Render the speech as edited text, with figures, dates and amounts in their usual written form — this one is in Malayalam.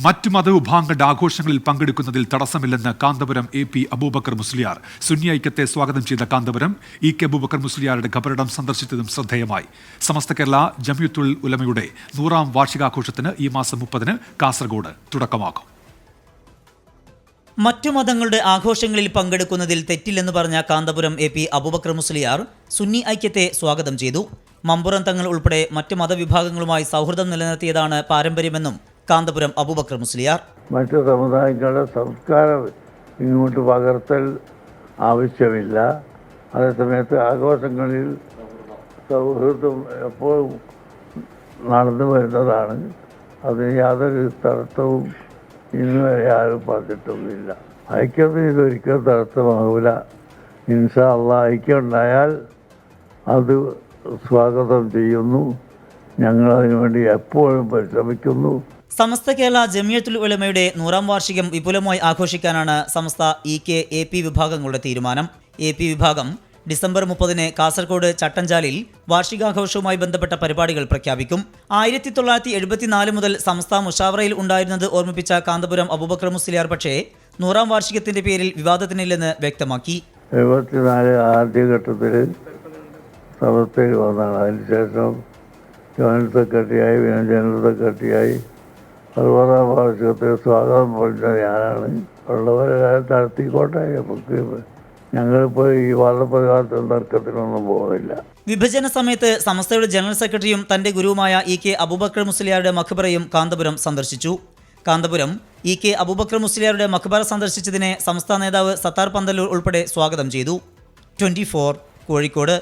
മറ്റ് മതവിഭാഗങ്ങളുടെ ആഘോഷങ്ങളിൽ പങ്കെടുക്കുന്നതിൽ തടസ്സമില്ലെന്ന് കാന്തപുരം AP അബൂബക്കർ മുസ്ലിയാർ. സുന്നി ഐക്യത്തെ സ്വാഗതം ചെയ്ത കാന്തപുരം EK അബൂബക്കർ മുസ്ലിയാരുടെ ഖബറിടം സന്ദർശിച്ചതും ശ്രദ്ധേയമായി. സമസ്ത കേരള ജംഇയ്യത്തുൽ ഉലമയുടെ 100ാം വാർഷികാഘോഷത്തിന് ഈ മാസം 30-ന് കാസർഗോഡ് തുടക്കമാകും. മറ്റു മതങ്ങളുടെ ആഘോഷങ്ങളിൽ പങ്കെടുക്കുന്നതിൽ തെറ്റില്ലെന്ന് പറഞ്ഞ കാന്തപുരം AP അബൂബക്കർ മുസ്ലിയാർ സുന്നി ഐക്യത്തെ സ്വാഗതം ചെയ്തു. മമ്പുറം തങ്ങൾ ഉൾപ്പെടെ മറ്റു മതവിഭാഗങ്ങളുമായി സൗഹൃദം നിലനിർത്തിയതാണ് പാരമ്പര്യമെന്നും കാന്തപുരം അബൂബക്കർ മുസ്ലിയാർ. മറ്റു സമുദായങ്ങളുടെ സംസ്കാരം ഇങ്ങോട്ട് പകർത്തൽ ആവശ്യമില്ല. അതേസമയത്ത് ആഘോഷങ്ങളിൽ സൗഹൃദം എപ്പോഴും നടന്നു വരുന്നതാണ്. അതിന് യാതൊരു തടസ്സവും ഇന്ന് വരെ ആരും പറഞ്ഞിട്ടൊന്നുമില്ല. ഐക്യത്തിന് ഇതൊരിക്കലും തടസ്സമാകില്ല. ഇൻഷാ അല്ലാഹ് ഐക്യം ഉണ്ടായാൽ അത് സ്വാഗതം ചെയ്യുന്നു. ഞങ്ങളതിനുവേണ്ടി എപ്പോഴും പരിശ്രമിക്കുന്നു. സമസ്ത കേരള ജംഇയ്യത്തുൽ ഉലമയുടെ 100ാം വാർഷികം വിപുലമായി ആഘോഷിക്കാനാണ് സമസ്ത EK AP വിഭാഗങ്ങളുടെ തീരുമാനം. AP വിഭാഗം ഡിസംബർ 30-ന് കാസർഗോഡ് ചട്ടഞ്ചാലിൽ വാർഷികാഘോഷവുമായി ബന്ധപ്പെട്ട പരിപാടികൾ പ്രഖ്യാപിക്കും. 1974 മുതൽ സമസ്ത മുഷാവറയിൽ ഉണ്ടായിരുന്നത് ഓർമ്മിപ്പിച്ച കാന്തപുരം അബൂബക്കർ മുസ്ലിയാർ പക്ഷേ 100ാം വാർഷികത്തിന്റെ പേരിൽ വിവാദത്തിനില്ലെന്ന് വ്യക്തമാക്കി. 74 ആദ്യഘട്ടത്തിൽ സമസ്തയിൽ വന്നതാണ്. അതിനുശേഷം ജോയിന്റ് സെക്രട്ടറിയായി, പിന്നെ ജനറൽ സെക്രട്ടറിയായി 60ാം വാർഷികത്തിൽ സ്വാഗതം പറഞ്ഞ ഞാനാണ്. ഉള്ളവരെ നടത്തിക്കോട്ടെ. ഞങ്ങളിപ്പോൾ ഈ വാദപ്രകാരത്തിൽ തർക്കത്തിനൊന്നും പോകുന്നില്ല. വിഭജന സമയത്ത് സമസ്തയുടെ ജനറൽ സെക്രട്ടറിയും തന്റെ ഗുരുവുമായ EK അബൂബക്കർ മുസ്ലിയാരുടെ മഖബറയും കാന്തപുരം സന്ദർശിച്ചു. കാന്തപുരം EK അബൂബക്കർ മുസ്ലിയാരുടെ മഖബറ സന്ദർശിച്ചതിനെ സംസ്ഥാന നേതാവ് സത്താർ പന്തല്ലൂർ ഉൾപ്പെടെ സ്വാഗതം ചെയ്തു. 24 കോഴിക്കോട്.